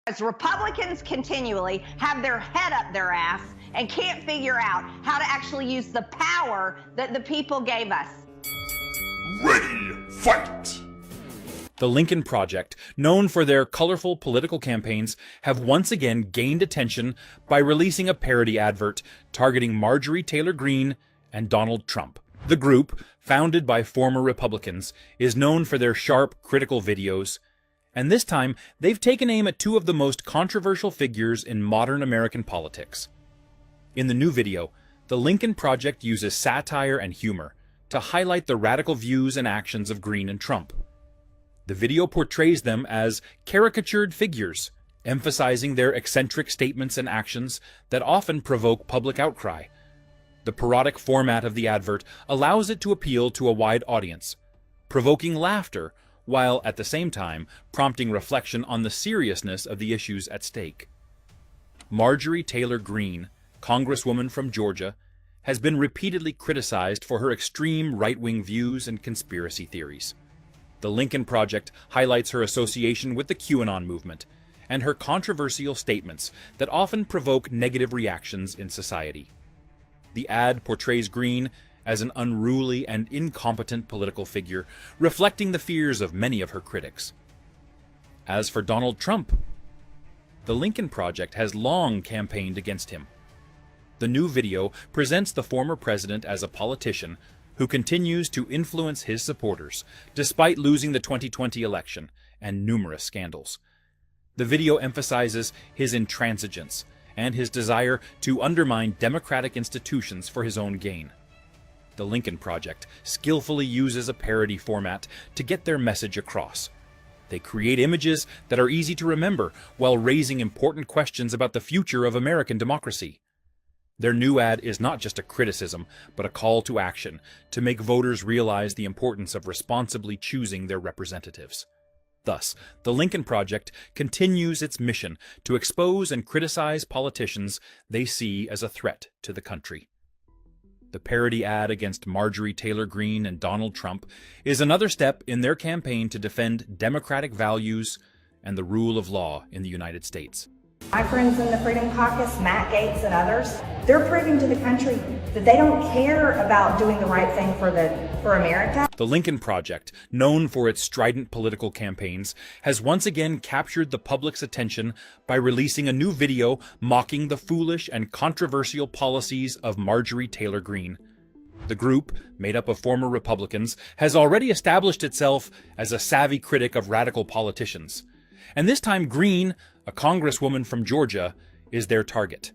As Republicans continually have their head up their ass and can't figure out how to actually use the power that the people gave us. Ready, fight! The Lincoln Project, known for their colorful political campaigns, have once again gained attention by releasing a parody advert targeting Marjorie Taylor Greene and Donald Trump. The group, founded by former Republicans, is known for their sharp, critical videos, and this time they've taken aim at two of the most controversial figures in modern American politics. In the new video, the Lincoln Project uses satire and humor to highlight the radical views and actions of Greene and Trump. The video portrays them as caricatured figures, emphasizing their eccentric statements and actions that often provoke public outcry. The parodic format of the advert allows it to appeal to a wide audience, provoking laughter while at the same time prompting reflection on the seriousness of the issues at stake. Marjorie Taylor Greene, Congresswoman from Georgia, has been repeatedly criticized for her extreme right-wing views and conspiracy theories. The Lincoln Project highlights her association with the QAnon movement and her controversial statements that often provoke negative reactions in society. The ad portrays Greene as an unruly and incompetent political figure, reflecting the fears of many of her critics. As for Donald Trump, the Lincoln Project has long campaigned against him. The new video presents the former president as a politician who continues to influence his supporters, despite losing the 2020 election and numerous scandals. The video emphasizes his intransigence and his desire to undermine democratic institutions for his own gain. The Lincoln Project skillfully uses a parody format to get their message across. They create images that are easy to remember while raising important questions about the future of American democracy. Their new ad is not just a criticism, but a call to action to make voters realize the importance of responsibly choosing their representatives. Thus, the Lincoln Project continues its mission to expose and criticize politicians they see as a threat to the country. The parody ad against Marjorie Taylor Greene and Donald Trump is another step in their campaign to defend democratic values and the rule of law in the United States. My friends in the Freedom Caucus, Matt Gaetz and others, they're proving to the country that they don't care about doing the right thing for America. The Lincoln Project, known for its strident political campaigns, has once again captured the public's attention by releasing a new video mocking the foolish and controversial policies of Marjorie Taylor Greene. The group, made up of former Republicans, has already established itself as a savvy critic of radical politicians. And this time Greene, a congresswoman from Georgia, is their target.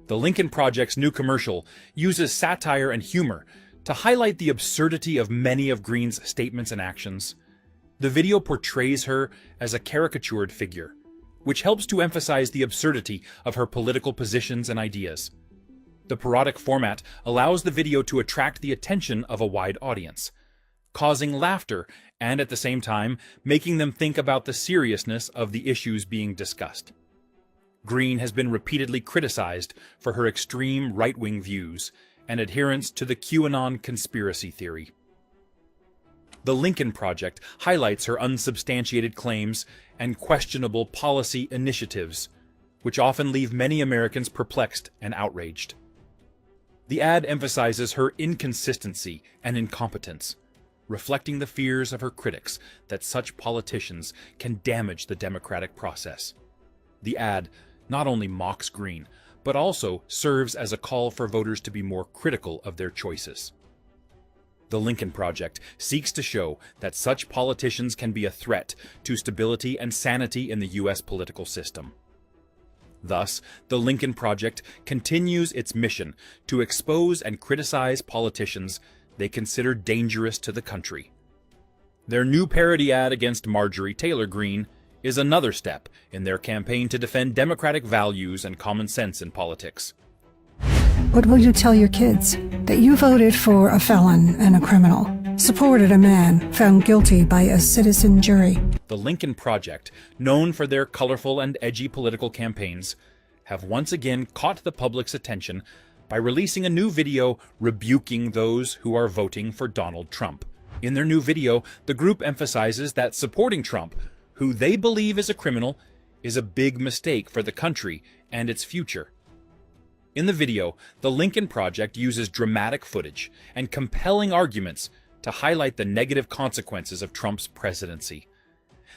The Lincoln Project's new commercial uses satire and humor to highlight the absurdity of many of Greene's statements and actions. The video portrays her as a caricatured figure, which helps to emphasize the absurdity of her political positions and ideas. The parodic format allows the video to attract the attention of a wide audience, causing laughter and at the same time making them think about the seriousness of the issues being discussed. Greene has been repeatedly criticized for her extreme right-wing views and adherence to the QAnon conspiracy theory. The Lincoln Project highlights her unsubstantiated claims and questionable policy initiatives, which often leave many Americans perplexed and outraged. The ad emphasizes her inconsistency and incompetence, reflecting the fears of her critics that such politicians can damage the democratic process. The ad not only mocks Greene, but also serves as a call for voters to be more critical of their choices. The Lincoln Project seeks to show that such politicians can be a threat to stability and sanity in the U.S. political system. Thus, the Lincoln Project continues its mission to expose and criticize politicians they consider dangerous to the country. Their new parody ad against Marjorie Taylor Greene is another step in their campaign to defend democratic values and common sense in politics. What will you tell your kids? That you voted for a felon and a criminal, supported a man found guilty by a citizen jury. The Lincoln Project, known for their colorful and edgy political campaigns, have once again caught the public's attention by releasing a new video rebuking those who are voting for Donald Trump. In their new video, the group emphasizes that supporting Trump, who they believe is a criminal, is a big mistake for the country and its future. In the video, the Lincoln Project uses dramatic footage and compelling arguments to highlight the negative consequences of Trump's presidency.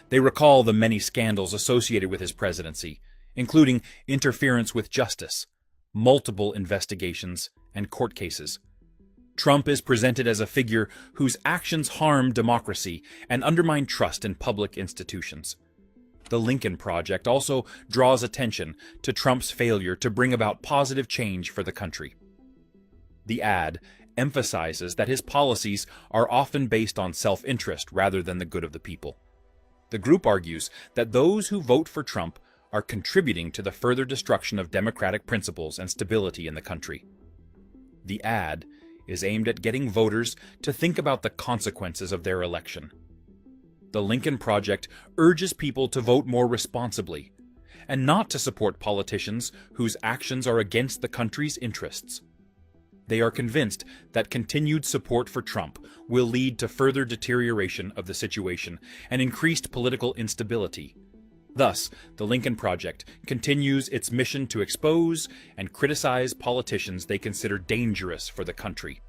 They recall the many scandals associated with his presidency, including interference with justice, multiple investigations, and court cases. Trump is presented as a figure whose actions harm democracy and undermine trust in public institutions. The Lincoln Project also draws attention to Trump's failure to bring about positive change for the country. The ad emphasizes that his policies are often based on self-interest rather than the good of the people. The group argues that those who vote for Trump are contributing to the further destruction of democratic principles and stability in the country. The ad is aimed at getting voters to think about the consequences of their election. The Lincoln Project urges people to vote more responsibly and not to support politicians whose actions are against the country's interests. They are convinced that continued support for Trump will lead to further deterioration of the situation and increased political instability. Thus, the Lincoln Project continues its mission to expose and criticize politicians they consider dangerous for the country.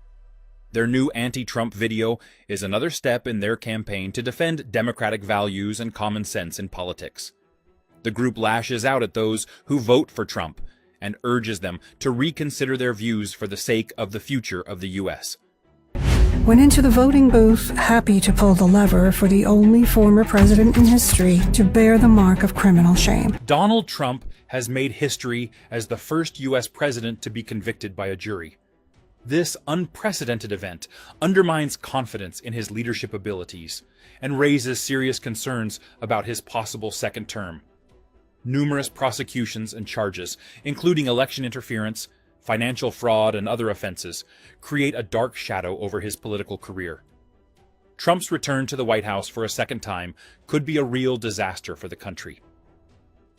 Their new anti-Trump video is another step in their campaign to defend democratic values and common sense in politics. The group lashes out at those who vote for Trump and urges them to reconsider their views for the sake of the future of the U.S. Went into the voting booth, happy to pull the lever for the only former president in history to bear the mark of criminal shame. Donald Trump has made history as the first U.S. president to be convicted by a jury. This unprecedented event undermines confidence in his leadership abilities and raises serious concerns about his possible second term. Numerous prosecutions and charges, including election interference, financial fraud, and other offenses, create a dark shadow over his political career. Trump's return to the White House for a second time could be a real disaster for the country.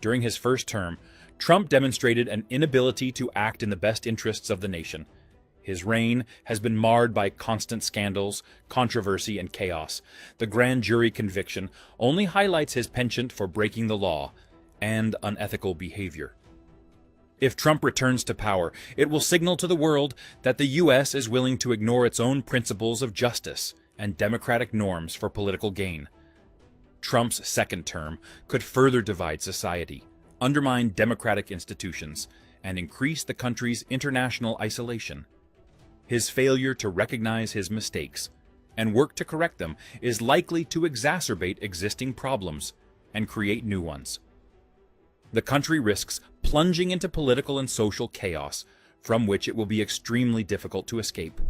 During his first term, Trump demonstrated an inability to act in the best interests of the nation. His reign has been marred by constant scandals, controversy, and chaos. The grand jury conviction only highlights his penchant for breaking the law and unethical behavior. If Trump returns to power, it will signal to the world that the U.S. is willing to ignore its own principles of justice and democratic norms for political gain. Trump's second term could further divide society, undermine democratic institutions, and increase the country's international isolation. His failure to recognize his mistakes and work to correct them is likely to exacerbate existing problems and create new ones. The country risks plunging into political and social chaos, from which it will be extremely difficult to escape.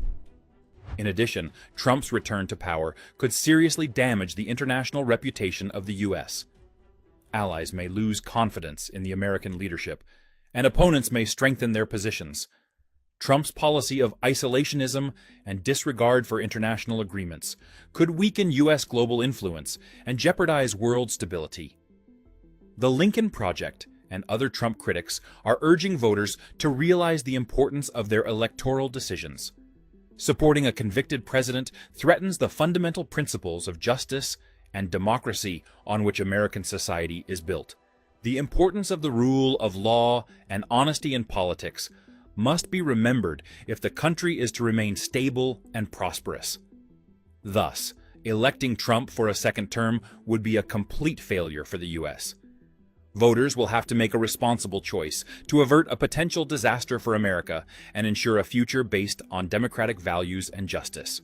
In addition, Trump's return to power could seriously damage the international reputation of the U.S. Allies may lose confidence in the American leadership, and opponents may strengthen their positions. Trump's policy of isolationism and disregard for international agreements could weaken U.S. global influence and jeopardize world stability. The Lincoln Project and other Trump critics are urging voters to realize the importance of their electoral decisions. Supporting a convicted president threatens the fundamental principles of justice and democracy on which American society is built. The importance of the rule of law and honesty in politics must be remembered if the country is to remain stable and prosperous. Thus, electing Trump for a second term would be a complete failure for the U.S. Voters will have to make a responsible choice to avert a potential disaster for America and ensure a future based on democratic values and justice.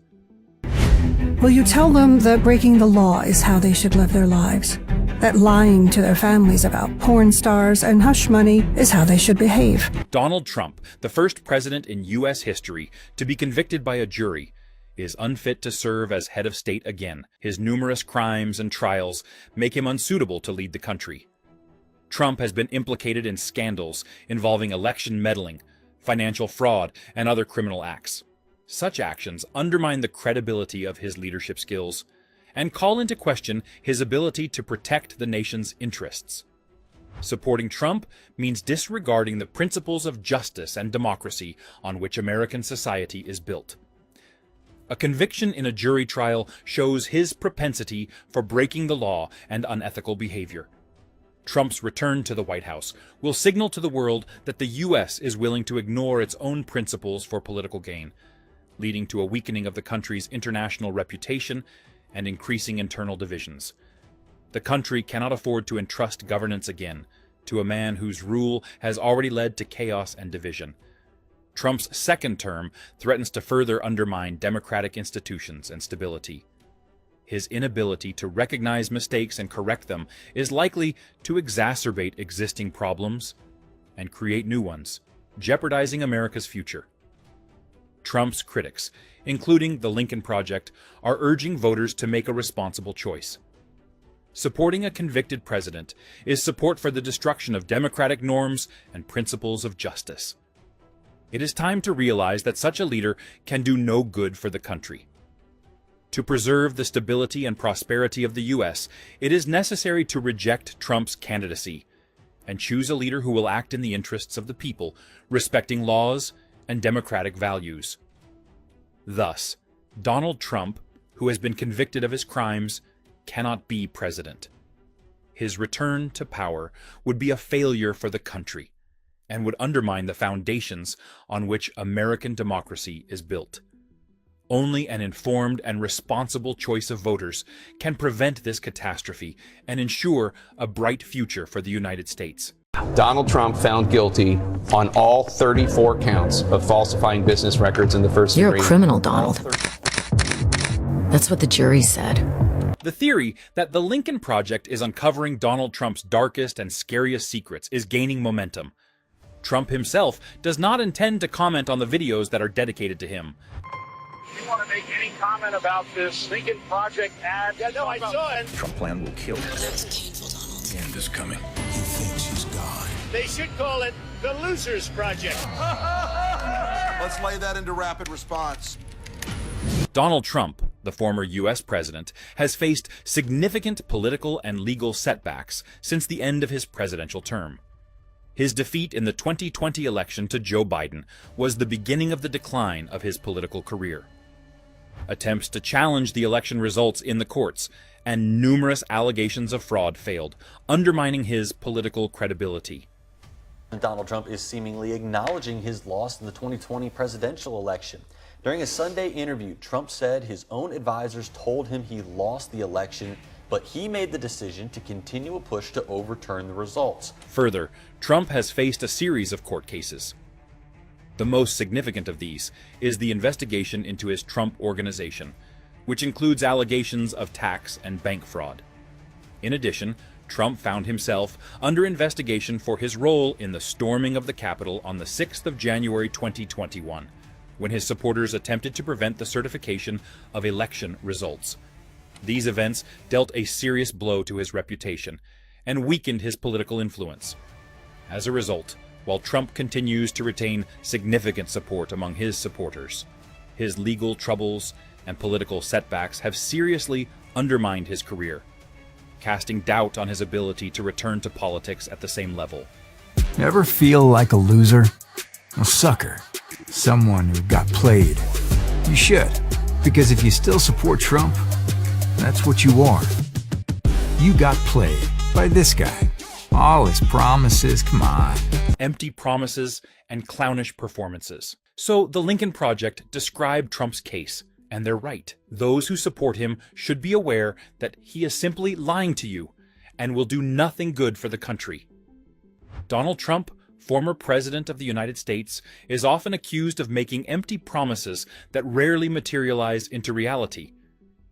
Will you tell them that breaking the law is how they should live their lives? That lying to their families about porn stars and hush money is how they should behave? Donald Trump, the first president in U.S. history to be convicted by a jury, is unfit to serve as head of state again. His numerous crimes and trials make him unsuitable to lead the country. Trump has been implicated in scandals involving election meddling, financial fraud, and other criminal acts. Such actions undermine the credibility of his leadership skills and call into question his ability to protect the nation's interests. Supporting Trump means disregarding the principles of justice and democracy on which American society is built. A conviction in a jury trial shows his propensity for breaking the law and unethical behavior. Trump's return to the White House will signal to the world that the U.S. is willing to ignore its own principles for political gain, leading to a weakening of the country's international reputation and increasing internal divisions. The country cannot afford to entrust governance again to a man whose rule has already led to chaos and division. Trump's second term threatens to further undermine democratic institutions and stability. His inability to recognize mistakes and correct them is likely to exacerbate existing problems and create new ones, jeopardizing America's future. Trump's critics, including the Lincoln Project, are urging voters to make a responsible choice. Supporting a convicted president is support for the destruction of democratic norms and principles of justice. It is time to realize that such a leader can do no good for the country. To preserve the stability and prosperity of the U.S., it is necessary to reject Trump's candidacy and choose a leader who will act in the interests of the people, respecting laws and democratic values. Thus, Donald Trump, who has been convicted of his crimes, cannot be president. His return to power would be a failure for the country and would undermine the foundations on which American democracy is built. Only an informed and responsible choice of voters can prevent this catastrophe and ensure a bright future for the United States. Donald Trump found guilty on all 34 counts of falsifying business records in the first degree. You're a criminal, Donald. That's what the jury said. The theory that the Lincoln Project is uncovering Donald Trump's darkest and scariest secrets is gaining momentum. Trump himself does not intend to comment on the videos that are dedicated to him. You want to make any comment about this Lincoln Project ad? Yeah, no, I saw it. Trump plan will kill you. That's painful, Donald. The end is coming. He thinks he's gone. They should call it the Losers Project. Let's lay that into rapid response. Donald Trump, the former U.S. president, has faced significant political and legal setbacks since the end of his presidential term. His defeat in the 2020 election to Joe Biden was the beginning of the decline of his political career. Attempts to challenge the election results in the courts and numerous allegations of fraud failed, undermining his political credibility. Donald Trump is seemingly acknowledging his loss in the 2020 presidential election. During a Sunday interview, Trump said his own advisors told him he lost the election, but he made the decision to continue a push to overturn the results. Further, Trump has faced a series of court cases. The most significant of these is the investigation into his Trump Organization, which includes allegations of tax and bank fraud. In addition, Trump found himself under investigation for his role in the storming of the Capitol on the 6th of January 2021, when his supporters attempted to prevent the certification of election results. These events dealt a serious blow to his reputation and weakened his political influence. As a result, while Trump continues to retain significant support among his supporters, his legal troubles and political setbacks have seriously undermined his career, casting doubt on his ability to return to politics at the same level. Ever feel like a loser? A sucker? Someone who got played? You should, because if you still support Trump, that's what you are. You got played by this guy. All his promises, come on. Empty promises and clownish performances. So the Lincoln Project described Trump's case, and they're right. Those who support him should be aware that he is simply lying to you and will do nothing good for the country. Donald Trump, former president of the United States, is often accused of making empty promises that rarely materialize into reality.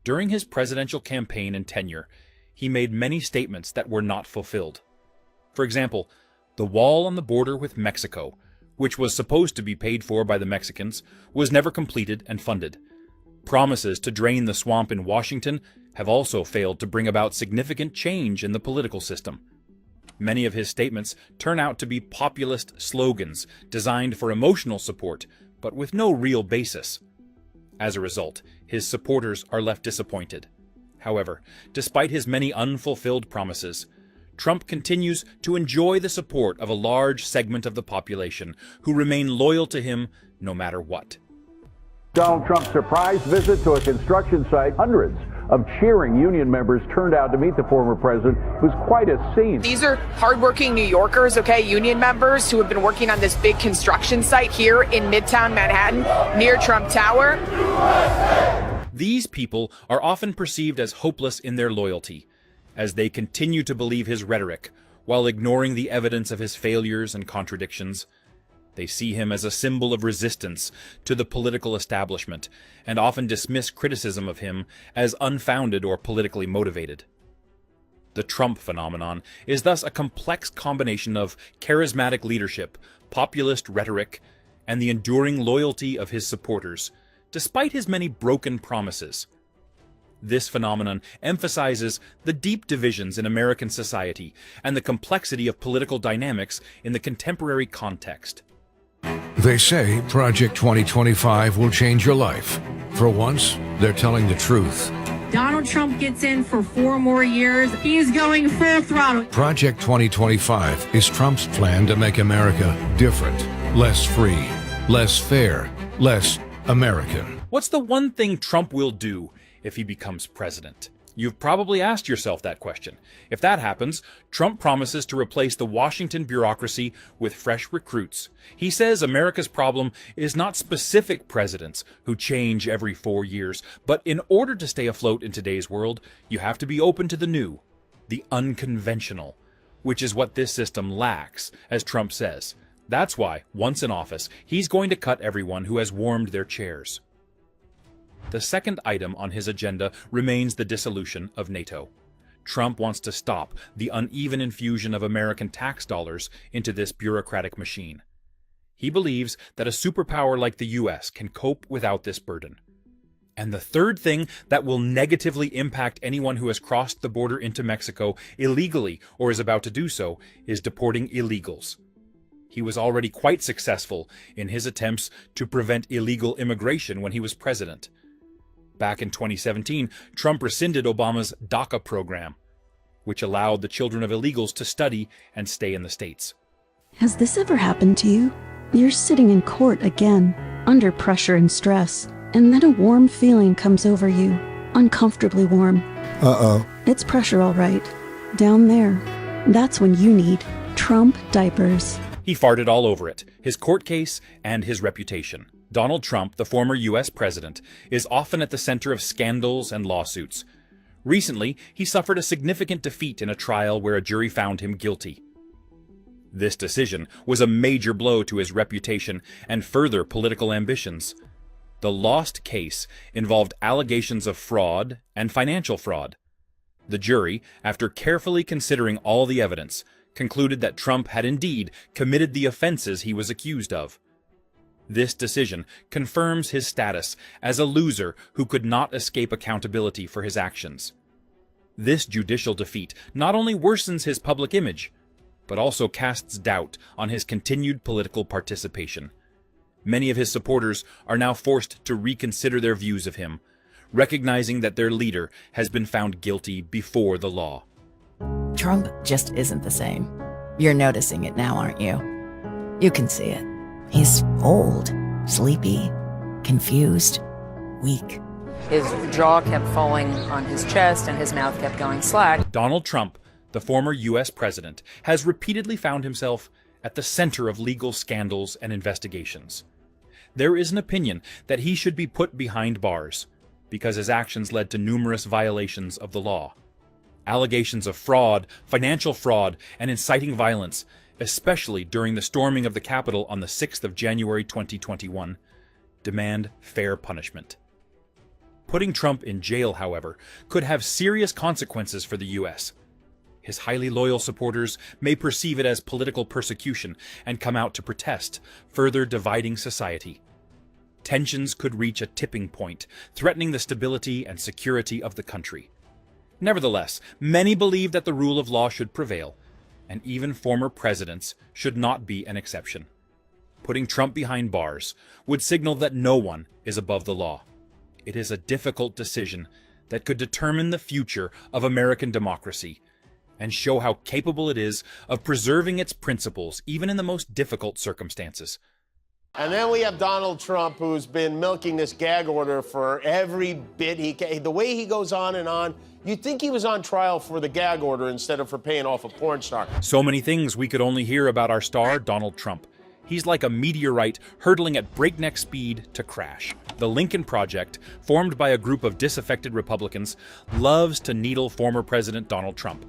During his presidential campaign and tenure, he made many statements that were not fulfilled. For example, the wall on the border with Mexico, which was supposed to be paid for by the Mexicans, was never completed and funded. Promises to drain the swamp in Washington have also failed to bring about significant change in the political system. Many of his statements turn out to be populist slogans designed for emotional support, but with no real basis. As a result, his supporters are left disappointed. However, despite his many unfulfilled promises, Trump continues to enjoy the support of a large segment of the population who remain loyal to him no matter what. Donald Trump's surprise visit to a construction site. Hundreds of cheering union members turned out to meet the former president. It was quite a scene. These are hardworking New Yorkers, okay, union members who have been working on this big construction site here in Midtown Manhattan near Trump Tower. These people are often perceived as hopeless in their loyalty, as they continue to believe his rhetoric while ignoring the evidence of his failures and contradictions. They see him as a symbol of resistance to the political establishment and often dismiss criticism of him as unfounded or politically motivated. The Trump phenomenon is thus a complex combination of charismatic leadership, populist rhetoric, and the enduring loyalty of his supporters, despite his many broken promises. This phenomenon emphasizes the deep divisions in American society and the complexity of political dynamics in the contemporary context. They say Project 2025 will change your life. For once, they're telling the truth. Donald Trump gets in for 4 more years. He's going full throttle. Project 2025 is Trump's plan to make America different, less free, less fair, less American. What's the one thing Trump will do if he becomes president? You've probably asked yourself that question. If that happens, Trump promises to replace the Washington bureaucracy with fresh recruits. He says America's problem is not specific presidents who change every 4 years, but in order to stay afloat in today's world, you have to be open to the new, the unconventional, which is what this system lacks, as Trump says. That's why, once in office, he's going to cut everyone who has warmed their chairs. The second item on his agenda remains the dissolution of NATO. Trump wants to stop the uneven infusion of American tax dollars into this bureaucratic machine. He believes that a superpower like the U.S. can cope without this burden. And the third thing that will negatively impact anyone who has crossed the border into Mexico illegally or is about to do so is deporting illegals. He was already quite successful in his attempts to prevent illegal immigration when he was president. Back in 2017, Trump rescinded Obama's DACA program, which allowed the children of illegals to study and stay in the States. Has this ever happened to you? You're sitting in court again, under pressure and stress, and then a warm feeling comes over you, uncomfortably warm. Uh-oh. It's pressure, all right. Down there. That's when you need Trump diapers. He farted all over it, his court case and his reputation. Donald Trump, the former U.S. president, is often at the center of scandals and lawsuits. Recently, he suffered a significant defeat in a trial where a jury found him guilty. This decision was a major blow to his reputation and further political ambitions. The lost case involved allegations of fraud and financial fraud. The jury, after carefully considering all the evidence, concluded that Trump had indeed committed the offenses he was accused of. This decision confirms his status as a loser who could not escape accountability for his actions. This judicial defeat not only worsens his public image, but also casts doubt on his continued political participation. Many of his supporters are now forced to reconsider their views of him, recognizing that their leader has been found guilty before the law. Trump just isn't the same. You're noticing it now, aren't you? You can see it. He's old, sleepy, confused, weak. His jaw kept falling on his chest and his mouth kept going slack. Donald Trump, the former U.S. president, has repeatedly found himself at the center of legal scandals and investigations. There is an opinion that he should be put behind bars because his actions led to numerous violations of the law. Allegations of fraud, financial fraud, and inciting violence, especially during the storming of the Capitol on the 6th of January 2021, demand fair punishment. Putting Trump in jail, however, could have serious consequences for the U.S. His highly loyal supporters may perceive it as political persecution and come out to protest, further dividing society. Tensions could reach a tipping point, threatening the stability and security of the country. Nevertheless, many believe that the rule of law should prevail, and even former presidents should not be an exception. Putting Trump behind bars would signal that no one is above the law. It is a difficult decision that could determine the future of American democracy and show how capable it is of preserving its principles even in the most difficult circumstances. And then we have Donald Trump, who's been milking this gag order for every bit he can. The way he goes on and on, you'd think he was on trial for the gag order instead of for paying off a porn star. So many things we could only hear about our star, Donald Trump. He's like a meteorite hurtling at breakneck speed to crash. The Lincoln Project, formed by a group of disaffected Republicans, loves to needle former President Donald Trump.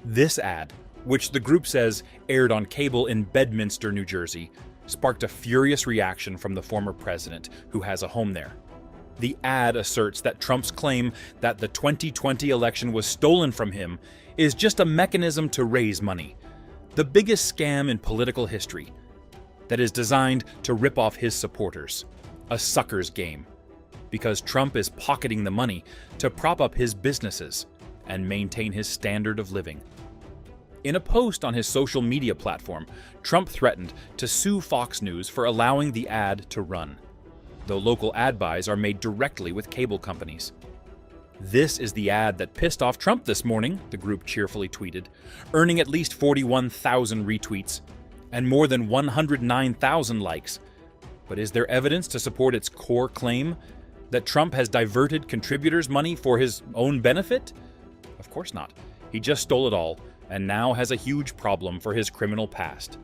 This ad, which the group says aired on cable in Bedminster, New Jersey, sparked a furious reaction from the former president, who has a home there. The ad asserts that Trump's claim that the 2020 election was stolen from him is just a mechanism to raise money, the biggest scam in political history, that is designed to rip off his supporters, a sucker's game, because Trump is pocketing the money to prop up his businesses and maintain his standard of living. In a post on his social media platform, Trump threatened to sue Fox News for allowing the ad to run, though local ad buys are made directly with cable companies. This is the ad that pissed off Trump this morning, the group cheerfully tweeted, earning at least 41,000 retweets and more than 109,000 likes. But is there evidence to support its core claim that Trump has diverted contributors' money for his own benefit? Of course not. He just stole it all, and now has a huge problem for his criminal past.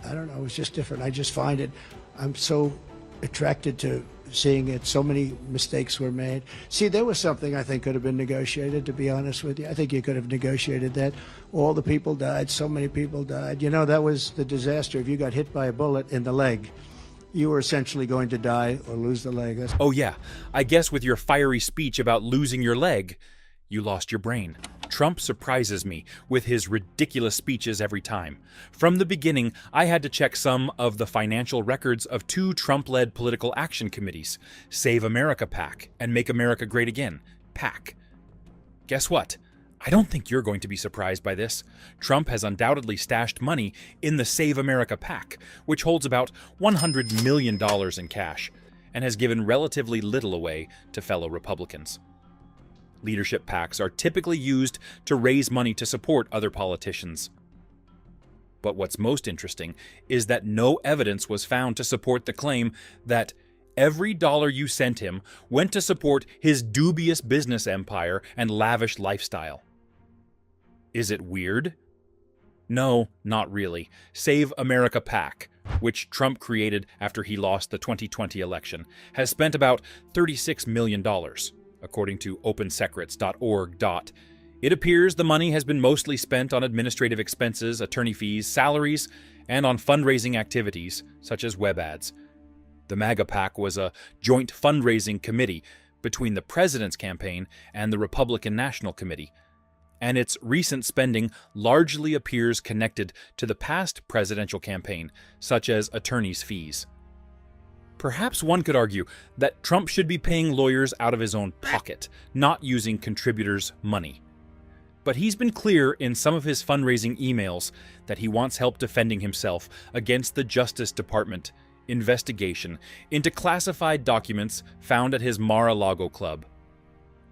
I don't know, it was just different. I just find it, I'm so attracted to seeing it. So many mistakes were made. See, there was something I think could have been negotiated, to be honest with you. I think you could have negotiated that. All the people died, so many people died. You know, that was the disaster. If you got hit by a bullet in the leg, you were essentially going to die or lose the leg. Oh yeah, I guess with your fiery speech about losing your leg, you lost your brain. Trump surprises me with his ridiculous speeches every time. From the beginning, I had to check some of the financial records of two Trump-led political action committees, Save America PAC and Make America Great Again, PAC. Guess what? I don't think you're going to be surprised by this. Trump has undoubtedly stashed money in the Save America PAC, which holds about $100 million in cash, and has given relatively little away to fellow Republicans. Leadership PACs are typically used to raise money to support other politicians. But what's most interesting is that no evidence was found to support the claim that every dollar you sent him went to support his dubious business empire and lavish lifestyle. Is it weird? No, not really. Save America PAC, which Trump created after he lost the 2020 election, has spent about $36 million. According to opensecrets.org. It appears the money has been mostly spent on administrative expenses, attorney fees, salaries, and on fundraising activities, such as web ads. The MAGA PAC was a joint fundraising committee between the president's campaign and the Republican National Committee, and its recent spending largely appears connected to the past presidential campaign, such as attorneys' fees. Perhaps one could argue that Trump should be paying lawyers out of his own pocket, not using contributors' money. But he's been clear in some of his fundraising emails that he wants help defending himself against the Justice Department investigation into classified documents found at his Mar-a-Lago club.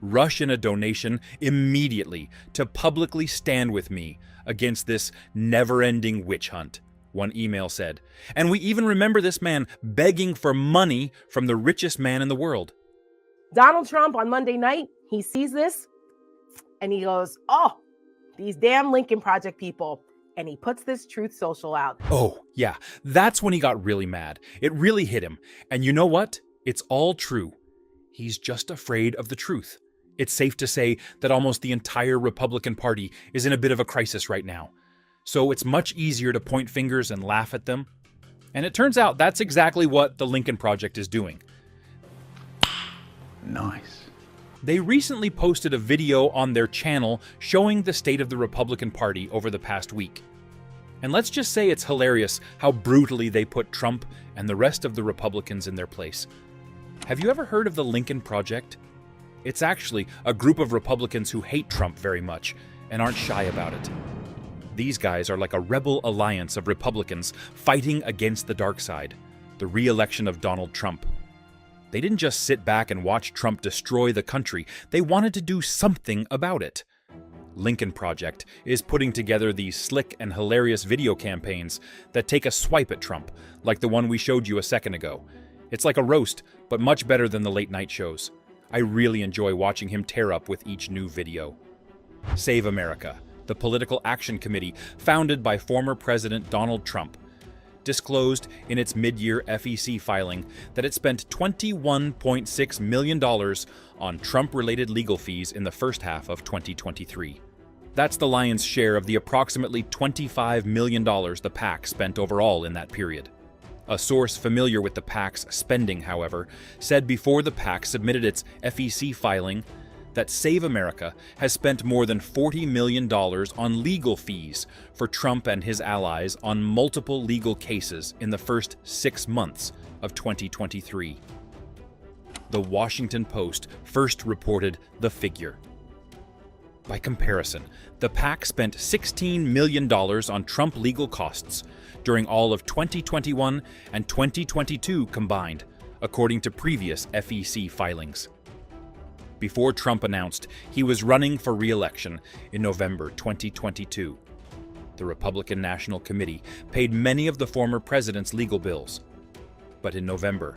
Rush in a donation immediately to publicly stand with me against this never-ending witch hunt, one email said. And we even remember this man begging for money from the richest man in the world. Donald Trump on Monday night, he sees this and he goes, oh, these damn Lincoln Project people. And he puts this Truth Social out. Oh, yeah, that's when he got really mad. It really hit him. And you know what? It's all true. He's just afraid of the truth. It's safe to say that almost the entire Republican Party is in a bit of a crisis right now. So it's much easier to point fingers and laugh at them. And it turns out that's exactly what the Lincoln Project is doing. Nice. They recently posted a video on their channel showing the state of the Republican Party over the past week. And let's just say it's hilarious how brutally they put Trump and the rest of the Republicans in their place. Have you ever heard of the Lincoln Project? It's actually a group of Republicans who hate Trump very much and aren't shy about it. These guys are like a rebel alliance of Republicans fighting against the dark side, the re-election of Donald Trump. They didn't just sit back and watch Trump destroy the country. They wanted to do something about it. Lincoln Project is putting together these slick and hilarious video campaigns that take a swipe at Trump, like the one we showed you a second ago. It's like a roast, but much better than the late night shows. I really enjoy watching him tear up with each new video. Save America, the political action committee founded by former President Donald Trump, disclosed in its mid-year FEC filing that it spent $21.6 million on Trump-related legal fees in the first half of 2023. That's the lion's share of the approximately $25 million the PAC spent overall in that period. A source familiar with the PAC's spending, however, said before the PAC submitted its FEC filing that Save America has spent more than $40 million on legal fees for Trump and his allies on multiple legal cases in the first 6 months of 2023. The Washington Post first reported the figure. By comparison, the PAC spent $16 million on Trump legal costs during all of 2021 and 2022 combined, according to previous FEC filings. Before Trump announced he was running for re-election in November 2022, the Republican National Committee paid many of the former president's legal bills. But in November,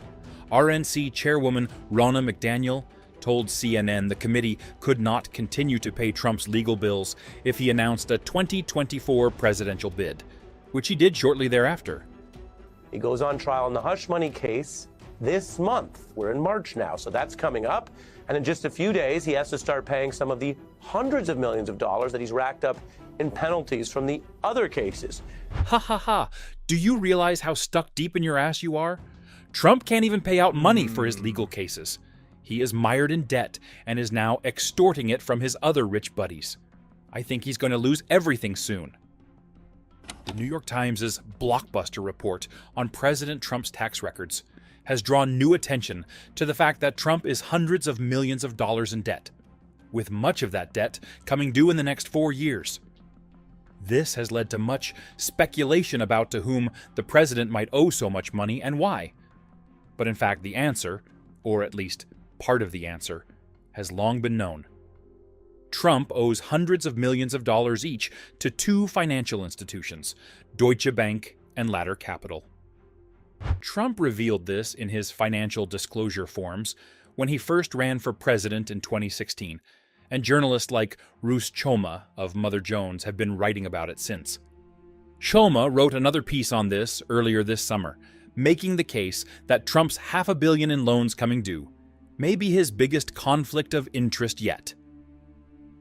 RNC Chairwoman Ronna McDaniel told CNN the committee could not continue to pay Trump's legal bills if he announced a 2024 presidential bid, which he did shortly thereafter. He goes on trial in the hush money case this month. We're in March now, so that's coming up. And in just a few days, he has to start paying some of the hundreds of millions of dollars that he's racked up in penalties from the other cases. Ha ha ha. Do you realize how stuck deep in your ass you are? Trump can't even pay out money for his legal cases. He is mired in debt and is now extorting it from his other rich buddies. I think he's going to lose everything soon. The New York Times' blockbuster report on President Trump's tax records has drawn new attention to the fact that Trump is hundreds of millions of dollars in debt, with much of that debt coming due in the next 4 years. This has led to much speculation about to whom the president might owe so much money and why. But in fact, the answer, or at least part of the answer, has long been known. Trump owes hundreds of millions of dollars each to 2 financial institutions, Deutsche Bank and Ladder Capital. Trump revealed this in his financial disclosure forms when he first ran for president in 2016, and journalists like Roos Choma of Mother Jones have been writing about it since. Choma wrote another piece on this earlier this summer, making the case that Trump's $500 million in loans coming due may be his biggest conflict of interest yet.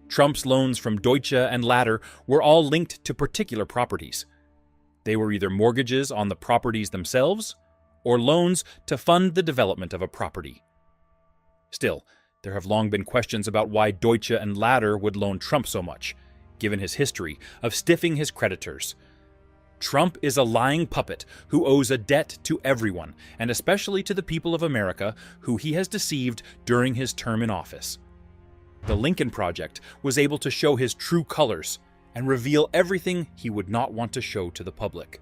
Trump's loans from Deutsche and Ladder were all linked to particular properties. They were either mortgages on the properties themselves or loans to fund the development of a property. Still, there have long been questions about why Deutsche and Ladder would loan Trump so much, given his history of stiffing his creditors. Trump is a lying puppet who owes a debt to everyone, and especially to the people of America who he has deceived during his term in office. The Lincoln Project was able to show his true colors and reveal everything he would not want to show to the public.